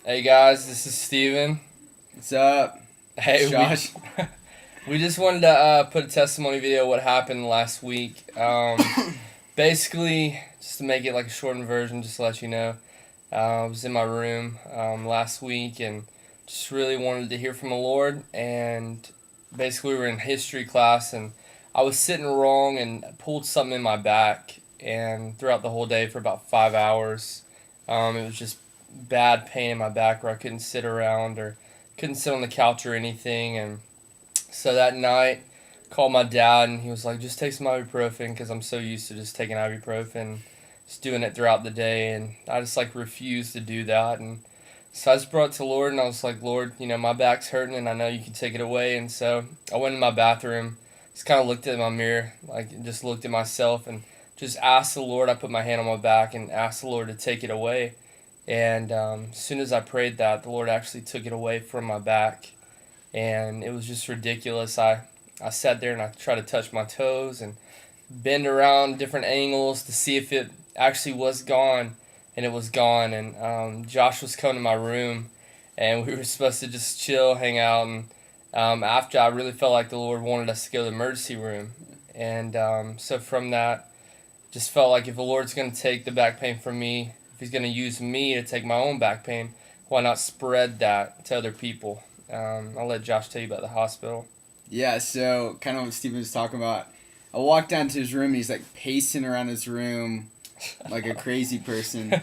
Hey guys, this is Steven. What's up? Hey, It's Josh. we just wanted to put a testimony video of what happened last week. Basically, just to make it like a shortened version, just to let you know, I was in my room last week and just really wanted to hear from the Lord. And basically, we were in history class and I was sitting wrong and pulled something in my back. And throughout the whole day for about 5 hours, it was just bad pain in my back where I couldn't sit around or couldn't sit on the couch or anything. And so that night, called my dad and he was like, just take some ibuprofen because I'm so used to just taking ibuprofen, just doing it throughout the day. And I just like refused to do that. And so I just brought it to the Lord and I was like, Lord, my back's hurting and I know you can take it away. And so I went in my bathroom, just kind of looked at my mirror, like just looked at myself and just asked the Lord. I put my hand on my back and asked the Lord to take it away. And as soon as I prayed that, the Lord actually took it away from my back. And it was just ridiculous. I sat there and I tried to touch my toes and bend around different angles to see if it actually was gone. And it was gone. And Josh was coming to my room and we were supposed to just chill, hang out. And after, I really felt like the Lord wanted us to go to the emergency room. And so from that, just felt like if the Lord's going to take the back pain from me, if He's going to use me to take my own back pain, why not spread that to other people? I'll let Josh tell you about the hospital. Yeah, so kind of what Steven was talking about. I walked down to his room and he's like pacing around his room like a crazy person.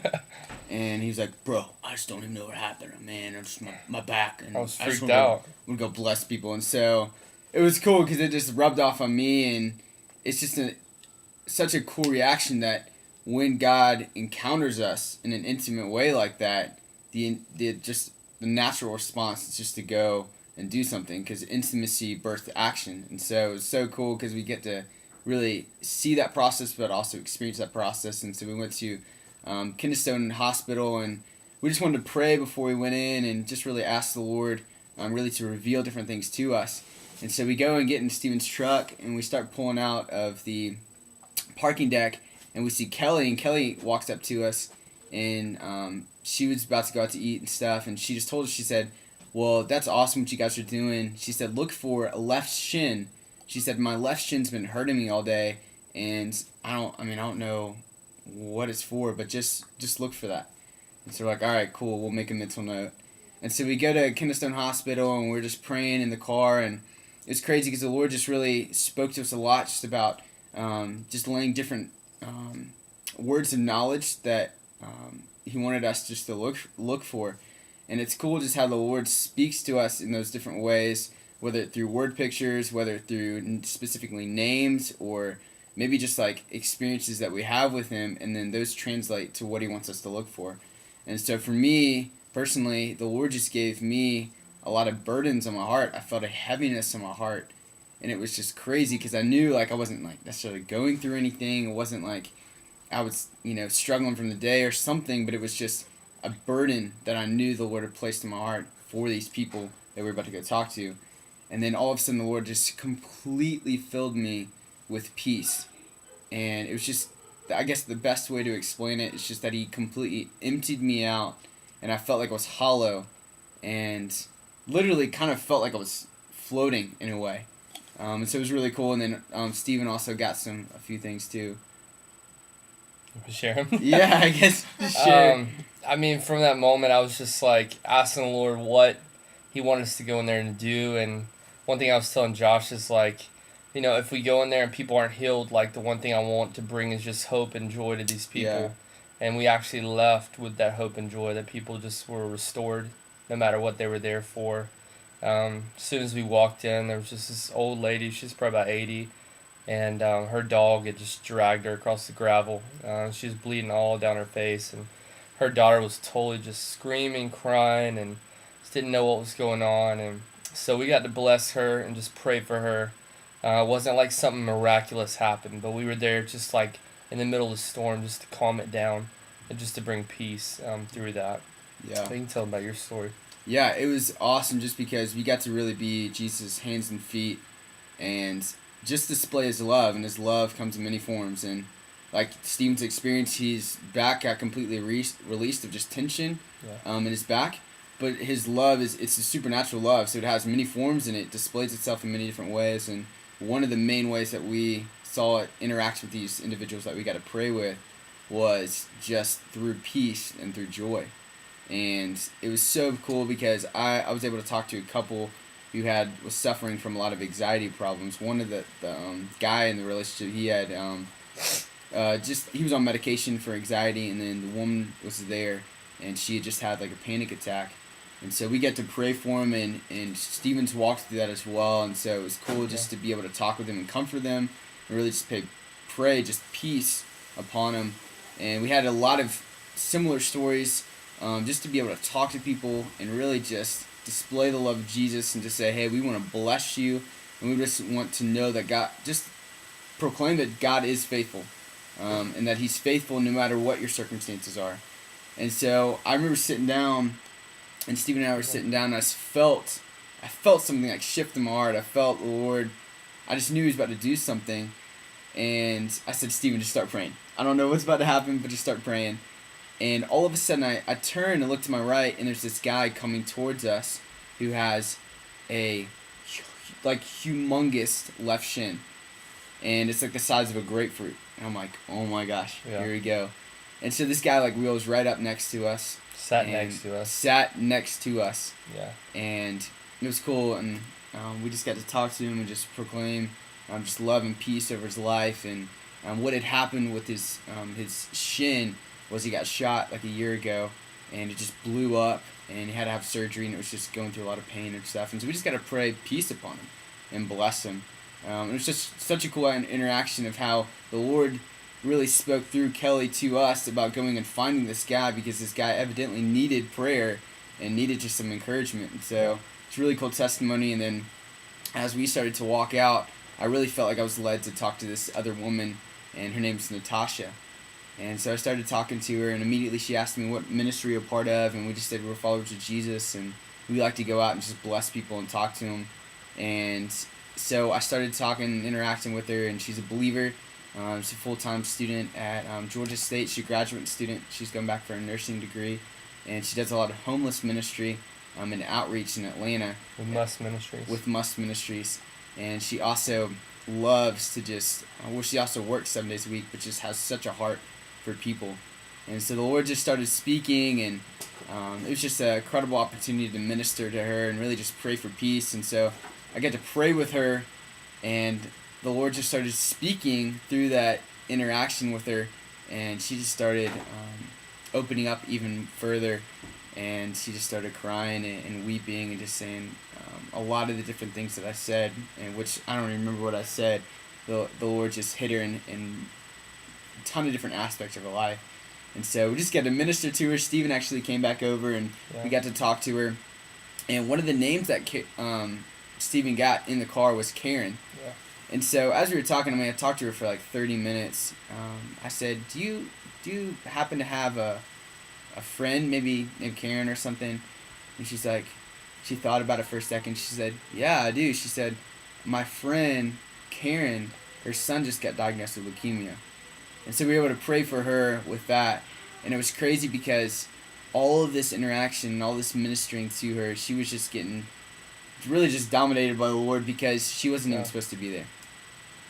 And he's like, bro, I just don't even know what happened. Man, I'm just my back. And I was I just freaked want out. to go bless people. And so it was cool because it just rubbed off on me. And it's just such a cool reaction that when God encounters us in an intimate way like that, the natural response is just to go and do something because intimacy birthed action. And so it's so cool because we get to really see that process but also experience that process. And so we went to Kennestone Hospital and we just wanted to pray before we went in and just really ask the Lord really to reveal different things to us. And so we go and get in Steven's truck and we start pulling out of the parking deck and we see Kelly, and Kelly walks up to us and she was about to go out to eat and stuff, and she just told us, she said, well, that's awesome what you guys are doing. She said, look for a left shin. She said, my left shin's been hurting me all day and I don't know what it's for, but just look for that. And so we're like, all right, cool, we'll make a mental note. And so we go to Kennestone Hospital and we're just praying in the car, and it's crazy because the Lord just really spoke to us a lot just about just laying different words of knowledge that He wanted us just to look for. And it's cool just how the Lord speaks to us in those different ways, whether through word pictures, whether through specifically names, or maybe just like experiences that we have with Him, and then those translate to what He wants us to look for. And so for me, personally, the Lord just gave me a lot of burdens on my heart. I felt a heaviness in my heart. And it was just crazy because I knew like I wasn't like necessarily going through anything. It wasn't like I was, struggling from the day or something, but it was just a burden that I knew the Lord had placed in my heart for these people that we were about to go talk to. And then all of a sudden the Lord just completely filled me with peace. And it was just, I guess the best way to explain it is just that He completely emptied me out and I felt like I was hollow and literally kind of felt like I was floating in a way. And so it was really cool. And then Steven also got a few things too. Share him. Yeah, I guess share. From that moment, I was just like asking the Lord what He wanted us to go in there and do. And one thing I was telling Josh is like, if we go in there and people aren't healed, like the one thing I want to bring is just hope and joy to these people. Yeah. And we actually left with that hope and joy that people just were restored no matter what they were there for. As soon as we walked in, there was just this old lady. She's probably about 80. And her dog had just dragged her across the gravel. She was bleeding all down her face. And her daughter was totally just screaming, crying, and just didn't know what was going on. And so we got to bless her and just pray for her. It wasn't like something miraculous happened, but we were there just like in the middle of the storm just to calm it down and just to bring peace through that. Yeah. You can tell them about your story. Yeah, it was awesome just because we got to really be Jesus' hands and feet and just display His love, and His love comes in many forms. And like Steven's experience, his back got completely released of just tension in his back. but his love it's a supernatural love, so it has many forms and it displays itself in many different ways. And one of the main ways that we saw it interact with these individuals that we got to pray with was just through peace and through joy. And it was so cool because I was able to talk to a couple who was suffering from a lot of anxiety problems. One of the guy in the relationship, he had he was on medication for anxiety, and then the woman was there, and she had just had like a panic attack. And so we get to pray for him, and Stevens walked through that as well. And so it was cool just to be able to talk with them and comfort them, and really just pray just peace upon them. And we had a lot of similar stories, just to be able to talk to people and really just display the love of Jesus and just say, hey, we want to bless you, and we just want to know that God, just proclaim that God is faithful, and that he's faithful no matter what your circumstances are. And so I remember sitting down, and Stephen and I were sitting down, and I felt something like shift in my heart. I felt the Lord, I just knew he was about to do something, and I said, Stephen, just start praying. I don't know what's about to happen, but just start praying. And all of a sudden, I turned and looked to my right, and there's this guy coming towards us who has a, like, humongous left shin. And it's like the size of a grapefruit. And I'm like, oh my gosh, Here we go. And so this guy, like, wheels right up next to us. Sat next to us. Yeah. And it was cool, and we just got to talk to him and just proclaim just love and peace over his life. And what had happened with his shin was he got shot like a year ago, and it just blew up, and he had to have surgery, and it was just going through a lot of pain and stuff. And so we just got to pray peace upon him and bless him. It was just such a cool interaction of how the Lord really spoke through Kelly to us about going and finding this guy, because this guy evidently needed prayer and needed just some encouragement. And so it's a really cool testimony. And then as we started to walk out, I really felt like I was led to talk to this other woman, and her name's Natasha. And so I started talking to her, and immediately she asked me what ministry we're part of, and we just said we're followers of Jesus, and we like to go out and just bless people and talk to them. And so I started talking and interacting with her, and she's a believer. She's a full-time student at Georgia State. She's a graduate student. She's going back for a nursing degree, and she does a lot of homeless ministry and outreach in Atlanta. With Must Ministries. And she also loves to she also works 7 days a week, but just has such a heart for people. And so the Lord just started speaking, and it was just an incredible opportunity to minister to her and really just pray for peace. And so I got to pray with her, and the Lord just started speaking through that interaction with her, and she just started opening up even further, and she just started crying and weeping and just saying a lot of the different things that I said, and which I don't remember what I said. The Lord just hit her in a ton of different aspects of her life. And so we just got to minister to her. Stephen actually came back over, and we got to talk to her. And one of the names that Stephen got in the car was Karen. Yeah. And so as we were talking, I talked to her for like 30 minutes. I said, do you happen to have a friend maybe named Karen or something? And she's like, she thought about it for a second. She said, yeah, I do. She said, my friend Karen, her son just got diagnosed with leukemia. And so we were able to pray for her with that. And it was crazy because all of this interaction and all this ministering to her, she was just getting really just dominated by the Lord, because she wasn't even supposed to be there.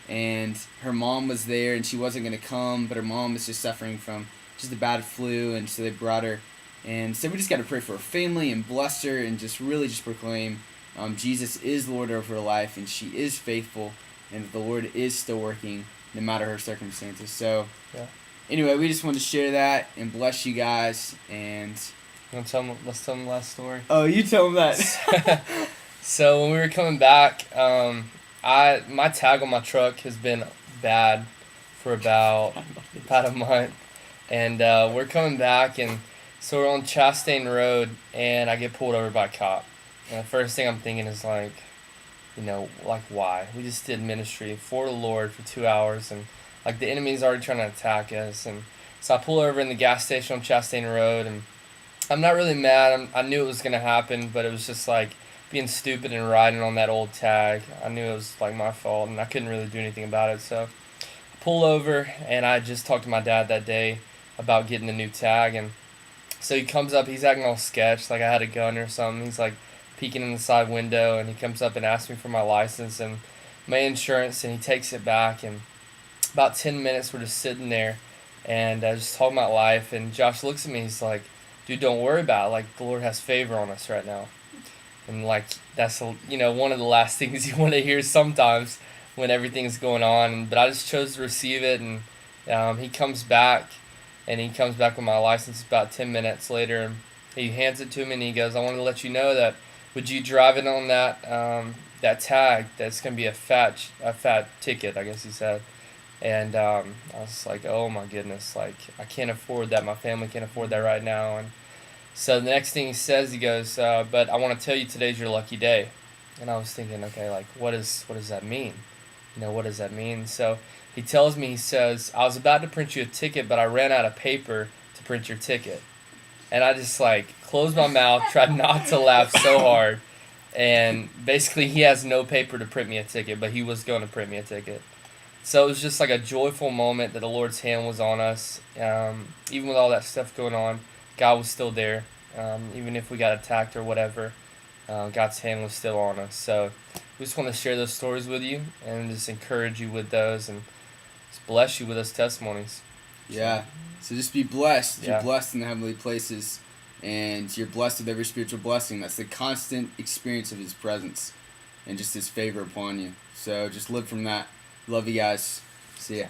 And her mom was there, and she wasn't going to come, but her mom was just suffering from just a bad flu, and so they brought her. And so we just got to pray for her family and bless her and just really just proclaim Jesus is Lord over her life, and she is faithful, and the Lord is still working no matter her circumstances. So anyway, we just wanted to share that and bless you guys. And let's tell them the last story. Oh, you tell them that. So when we were coming back, my tag on my truck has been bad for about a month, and we're coming back, and so we're on Chastain Road, and I get pulled over by a cop. And the first thing I'm thinking is like why? We just did ministry for the Lord for 2 hours, and like the enemy's already trying to attack us. And so I pull over in the gas station on Chastain Road, and I'm not really mad. I knew it was gonna happen, but it was just like being stupid and riding on that old tag. I knew it was like my fault, and I couldn't really do anything about it. So I pull over, and I just talked to my dad that day about getting the new tag, and So he comes up, he's acting all sketch, like I had a gun or something. He's like peeking in the side window, and he comes up and asks me for my license and my insurance, and he takes it back. And about 10 minutes, we're just sitting there and just talking about life. And Josh looks at me, he's like, dude, don't worry about it. Like, the Lord has favor on us right now. And, like, that's, one of the last things you want to hear sometimes when everything's going on. But I just chose to receive it, and he comes back, and he comes back with my license about 10 minutes later, and he hands it to me, and he goes, I want to let you know that, would you drive it on that tag? That's going to be a fat ticket, I guess he said. And I was like, oh my goodness, like, I can't afford that. My family can't afford that right now. And so the next thing he says, he goes, but I want to tell you today's your lucky day. And I was thinking, okay, like, what does that mean? What does that mean? So he tells me, he says, I was about to print you a ticket, but I ran out of paper to print your ticket. And I just, like, closed my mouth, tried not to laugh so hard. And basically, he has no paper to print me a ticket, but he was going to print me a ticket. So it was just like a joyful moment that the Lord's hand was on us. Even with all that stuff going on, God was still there. Even if we got attacked or whatever, God's hand was still on us. So we just want to share those stories with you and just encourage you with those and just bless you with those testimonies. Yeah. So just be blessed. Yeah. You're blessed in the heavenly places, and you're blessed with every spiritual blessing. That's the constant experience of His presence and just His favor upon you. So just live from that. Love you guys. See ya.